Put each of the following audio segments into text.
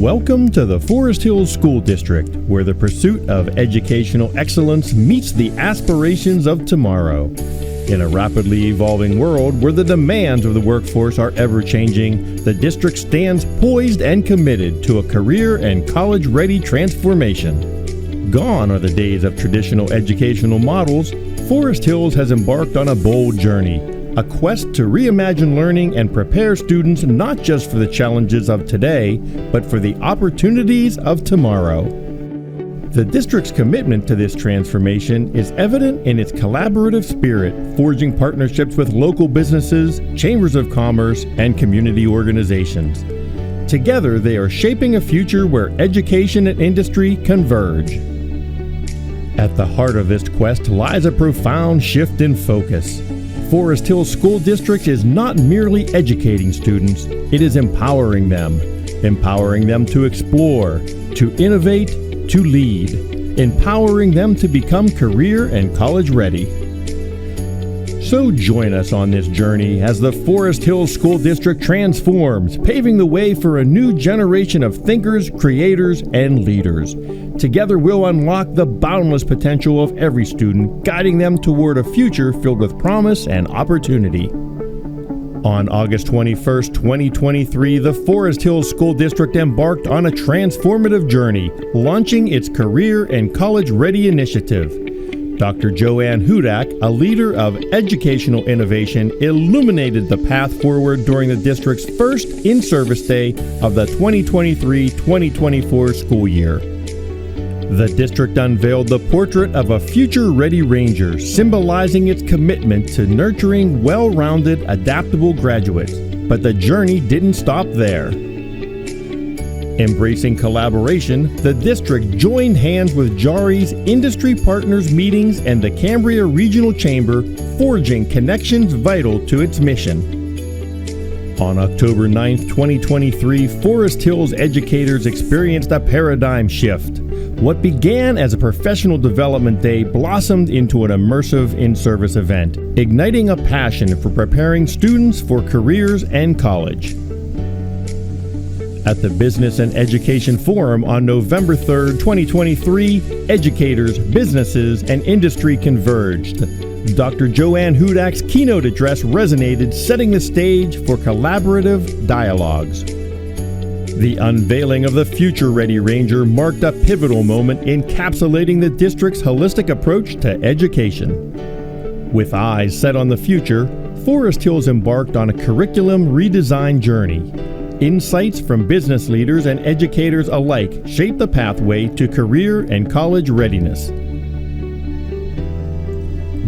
Welcome to the Forest Hills School District, where the pursuit of educational excellence meets the aspirations of tomorrow. In a rapidly evolving world where the demands of the workforce are ever-changing, the district stands poised and committed to a career and college-ready transformation. Gone are the days of traditional educational models. Forest Hills has embarked on a bold journey, a quest to reimagine learning and prepare students not just for the challenges of today, but for the opportunities of tomorrow. The district's commitment to this transformation is evident in its collaborative spirit, forging partnerships with local businesses, chambers of commerce, and community organizations. Together, they are shaping a future where education and industry converge. At the heart of this quest lies a profound shift in focus. Forest Hills School District is not merely educating students, it is empowering them to explore, to innovate, to lead, empowering them to become career and college ready. So join us on this journey as the Forest Hills School District transforms, paving the way for a new generation of thinkers, creators, and leaders. Together we'll unlock the boundless potential of every student, guiding them toward a future filled with promise and opportunity. On August 21st, 2023, the Forest Hills School District embarked on a transformative journey, launching its Career and College Ready initiative. Dr. Joanne Hudak, a leader of educational innovation, illuminated the path forward during the district's first in-service day of the 2023-2024 school year. The district unveiled the portrait of a future-ready ranger, symbolizing its commitment to nurturing well-rounded, adaptable graduates. But the journey didn't stop there. Embracing collaboration, the district joined hands with JARI's industry partners meetings and the Cambria Regional Chamber, forging connections vital to its mission. On October 9, 2023, Forest Hills educators experienced a paradigm shift. What began as a professional development day blossomed into an immersive in-service event, igniting a passion for preparing students for careers and college. At the Business and Education Forum on November 3, 2023, educators, businesses, and industry converged. Dr. Joanne Hudak's keynote address resonated, setting the stage for collaborative dialogues. The unveiling of the Future Ready Ranger marked a pivotal moment, encapsulating the district's holistic approach to education. With eyes set on the future, Forest Hills embarked on a curriculum redesign journey. Insights from business leaders and educators alike shaped the pathway to career and college readiness.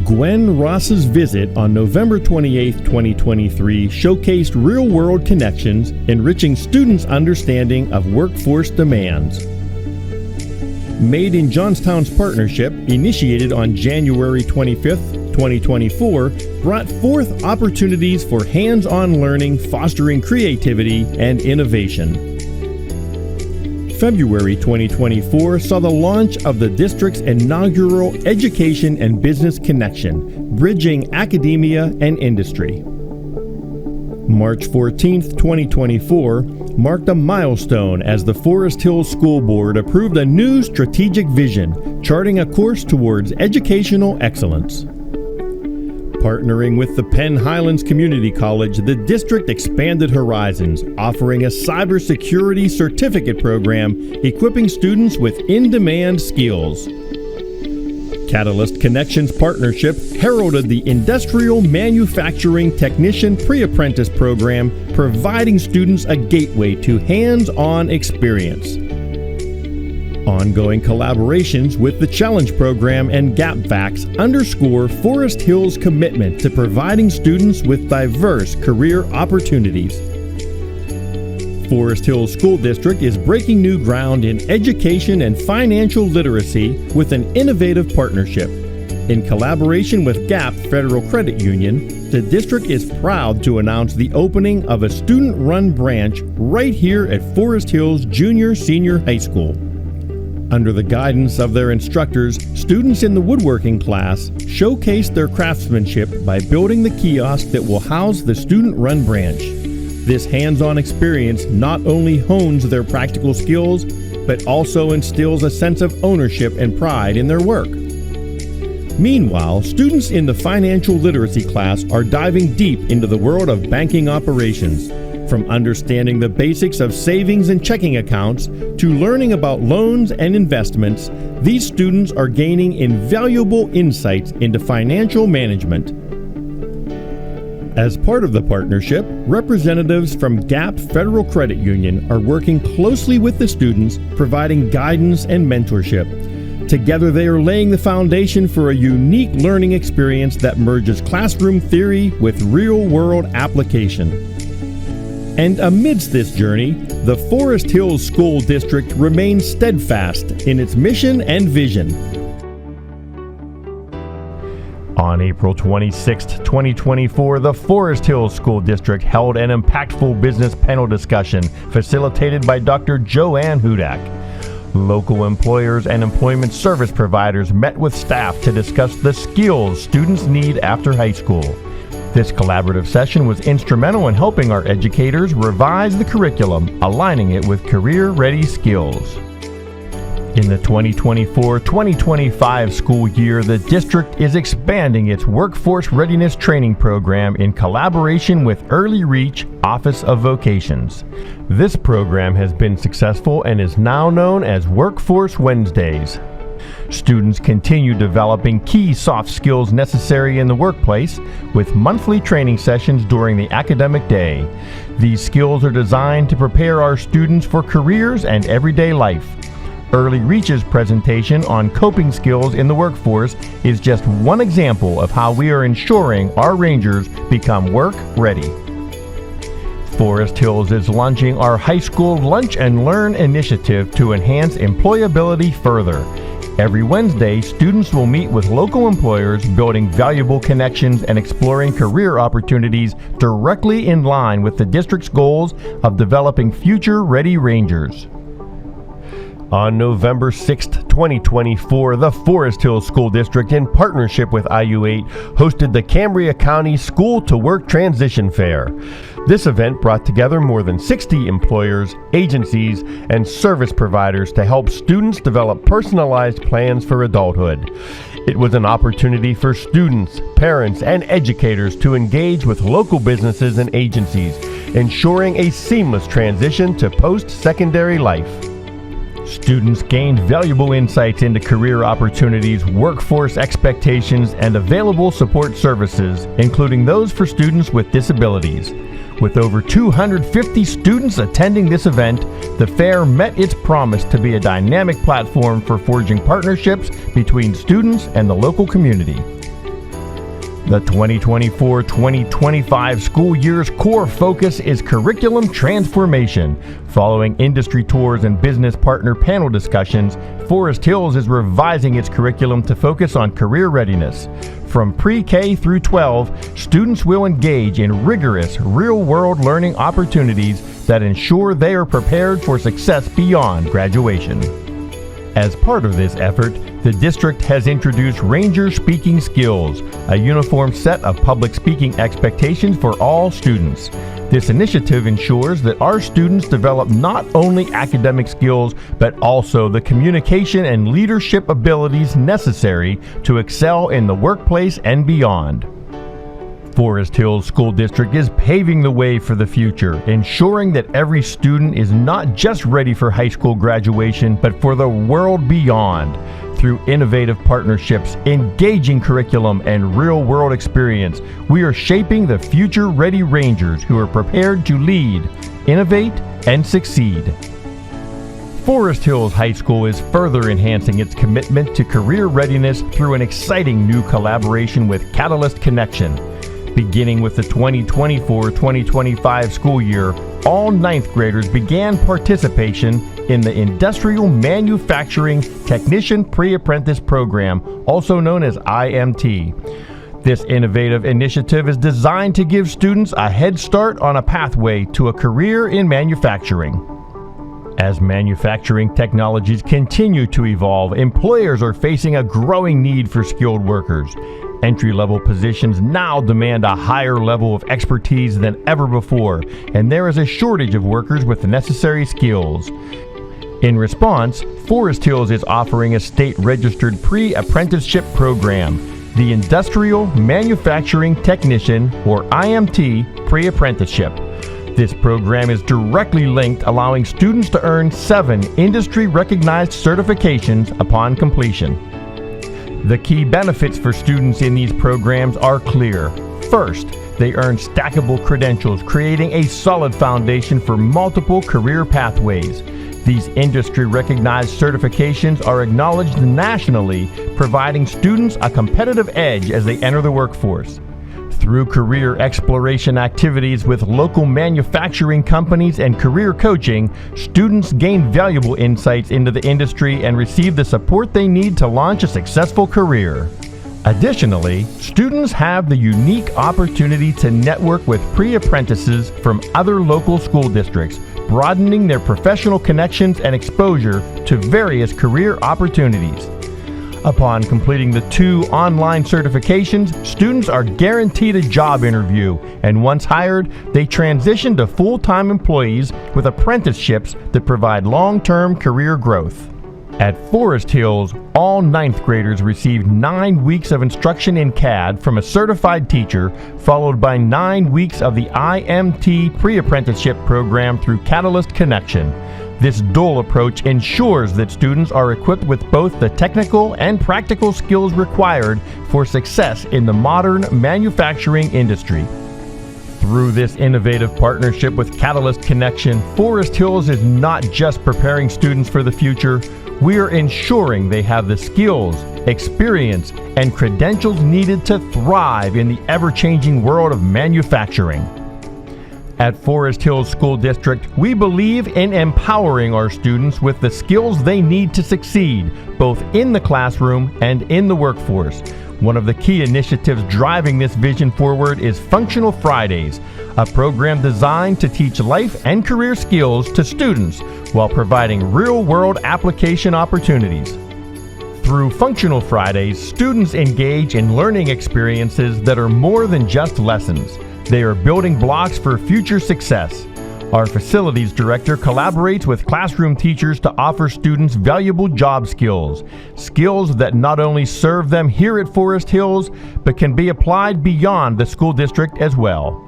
Gwen Ross's visit on November 28, 2023 showcased real-world connections, enriching students' understanding of workforce demands. Made in Johnstown's partnership, initiated on January 25, 2024, brought forth opportunities for hands-on learning, fostering creativity and innovation. February 2024 saw the launch of the district's inaugural Education and Business Connection, bridging academia and industry. March 14, 2024 marked a milestone as the Forest Hills School Board approved a new strategic vision, charting a course towards educational excellence. Partnering with the Penn Highlands Community College, the district expanded horizons, offering a cybersecurity certificate program equipping students with in-demand skills. Catalyst Connections Partnership heralded the Industrial Manufacturing Technician Pre-Apprentice Program, providing students a gateway to hands-on experience. Ongoing collaborations with the Challenge Program and GapVax underscore Forest Hills' commitment to providing students with diverse career opportunities. Forest Hills School District is breaking new ground in education and financial literacy with an innovative partnership. In collaboration with Gap Federal Credit Union, the district is proud to announce the opening of a student-run branch right here at Forest Hills Junior-Senior High School. Under the guidance of their instructors, students in the woodworking class showcased their craftsmanship by building the kiosk that will house the student-run branch. This hands-on experience not only hones their practical skills, but also instills a sense of ownership and pride in their work. Meanwhile, students in the financial literacy class are diving deep into the world of banking operations, from understanding the basics of savings and checking accounts to learning about loans and investments. These students are gaining invaluable insights into financial management. As part of the partnership, representatives from Gap Federal Credit Union are working closely with the students, providing guidance and mentorship. Together, they are laying the foundation for a unique learning experience that merges classroom theory with real-world application. And amidst this journey, the Forest Hills School District remains steadfast in its mission and vision. On April 26, 2024, the Forest Hills School District held an impactful business panel discussion facilitated by Dr. Joanne Hudak. Local employers and employment service providers met with staff to discuss the skills students need after high school. This collaborative session was instrumental in helping our educators revise the curriculum, aligning it with career-ready skills. In the 2024-2025 school year, the district is expanding its workforce readiness training program in collaboration with Early Reach Office of Vocations. This program has been successful and is now known as Workforce Wednesdays. Students continue developing key soft skills necessary in the workplace with monthly training sessions during the academic day. These skills are designed to prepare our students for careers and everyday life. Early Reach's presentation on coping skills in the workforce is just one example of how we are ensuring our Rangers become work ready. Forest Hills is launching our high school Lunch and Learn initiative to enhance employability further. Every Wednesday, students will meet with local employers, building valuable connections and exploring career opportunities directly in line with the district's goals of developing future-ready Rangers. On November 6, 2024, the Forest Hills School District, in partnership with IU8, hosted the Cambria County School to Work Transition Fair. This event brought together more than 60 employers, agencies, and service providers to help students develop personalized plans for adulthood. It was an opportunity for students, parents, and educators to engage with local businesses and agencies, ensuring a seamless transition to post-secondary life. Students gained valuable insights into career opportunities, workforce expectations, and available support services, including those for students with disabilities. With over 250 students attending this event, the fair met its promise to be a dynamic platform for forging partnerships between students and the local community. The 2024-2025 school year's core focus is curriculum transformation. Following industry tours and business partner panel discussions, Forest Hills is revising its curriculum to focus on career readiness. From pre-K through 12, students will engage in rigorous, real-world learning opportunities that ensure they are prepared for success beyond graduation. As part of this effort, the district has introduced Ranger Speaking Skills, a uniform set of public speaking expectations for all students. This initiative ensures that our students develop not only academic skills, but also the communication and leadership abilities necessary to excel in the workplace and beyond. Forest Hills School District is paving the way for the future, ensuring that every student is not just ready for high school graduation, but for the world beyond. Through innovative partnerships, engaging curriculum, and real-world experience, we are shaping the future-ready Rangers who are prepared to lead, innovate, and succeed. Forest Hills High School is further enhancing its commitment to career readiness through an exciting new collaboration with Catalyst Connection. Beginning with the 2024-2025 school year, all 9th graders began participation in the Industrial Manufacturing Technician Pre-Apprentice Program, also known as IMT. This innovative initiative is designed to give students a head start on a pathway to a career in manufacturing. As manufacturing technologies continue to evolve, employers are facing a growing need for skilled workers. Entry-level positions now demand a higher level of expertise than ever before, and there is a shortage of workers with the necessary skills. In response, Forest Hills is offering a state-registered pre-apprenticeship program, the Industrial Manufacturing Technician, or IMT, pre-apprenticeship. This program is directly linked, allowing students to earn 7 industry-recognized certifications upon completion. The key benefits for students in these programs are clear. First, they earn stackable credentials, creating a solid foundation for multiple career pathways. These industry-recognized certifications are acknowledged nationally, providing students a competitive edge as they enter the workforce. Through career exploration activities with local manufacturing companies and career coaching, students gain valuable insights into the industry and receive the support they need to launch a successful career. Additionally, students have the unique opportunity to network with pre-apprentices from other local school districts, broadening their professional connections and exposure to various career opportunities. Upon completing the 2 online certifications, students are guaranteed a job interview, and once hired, they transition to full-time employees with apprenticeships that provide long-term career growth. At Forest Hills, all 9th graders receive 9 weeks of instruction in CAD from a certified teacher, followed by 9 weeks of the IMT pre-apprenticeship program through Catalyst Connection. This dual approach ensures that students are equipped with both the technical and practical skills required for success in the modern manufacturing industry. Through this innovative partnership with Catalyst Connection, Forest Hills is not just preparing students for the future, we are ensuring they have the skills, experience, and credentials needed to thrive in the ever-changing world of manufacturing. At Forest Hills School District, we believe in empowering our students with the skills they need to succeed, both in the classroom and in the workforce. One of the key initiatives driving this vision forward is Functional Fridays, a program designed to teach life and career skills to students while providing real-world application opportunities. Through Functional Fridays, students engage in learning experiences that are more than just lessons. They are building blocks for future success. Our facilities director collaborates with classroom teachers to offer students valuable job skills, skills that not only serve them here at Forest Hills, but can be applied beyond the school district as well.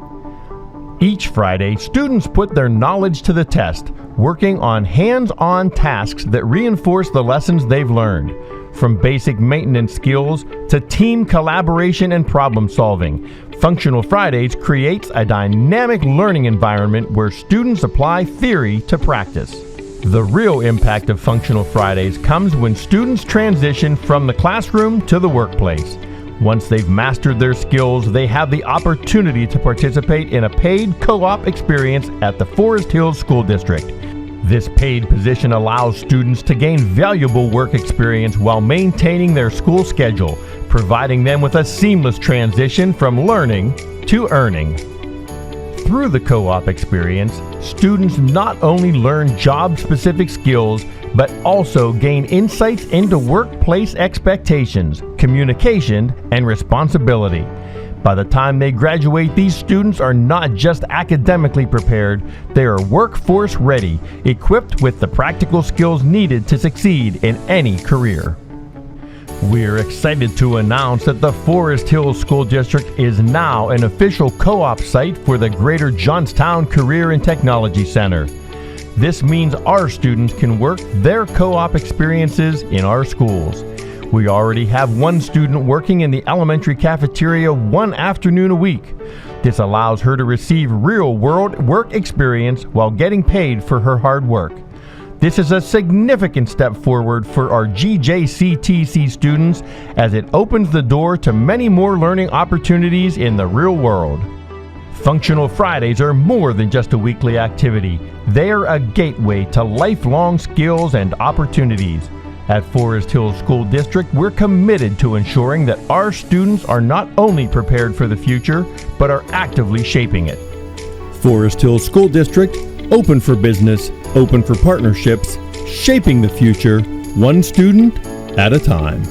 Each Friday, students put their knowledge to the test, working on hands-on tasks that reinforce the lessons they've learned. From basic maintenance skills to team collaboration and problem solving, Functional Fridays creates a dynamic learning environment where students apply theory to practice. The real impact of Functional Fridays comes when students transition from the classroom to the workplace. Once they've mastered their skills, they have the opportunity to participate in a paid co-op experience at the Forest Hills School District. This paid position allows students to gain valuable work experience while maintaining their school schedule, providing them with a seamless transition from learning to earning. Through the co-op experience, students not only learn job-specific skills, but also gain insights into workplace expectations, communication, and responsibility. By the time they graduate, these students are not just academically prepared, they are workforce ready, equipped with the practical skills needed to succeed in any career. We're excited to announce that the Forest Hills School District is now an official co-op site for the Greater Johnstown Career and Technology Center. This means our students can work their co-op experiences in our schools. We already have one student working in the elementary cafeteria one afternoon a week. This allows her to receive real-world work experience while getting paid for her hard work. This is a significant step forward for our GJCTC students as it opens the door to many more learning opportunities in the real world. Functional Fridays are more than just a weekly activity. They are a gateway to lifelong skills and opportunities. At Forest Hills School District, we're committed to ensuring that our students are not only prepared for the future, but are actively shaping it. Forest Hills School District, open for business, open for partnerships, shaping the future, one student at a time.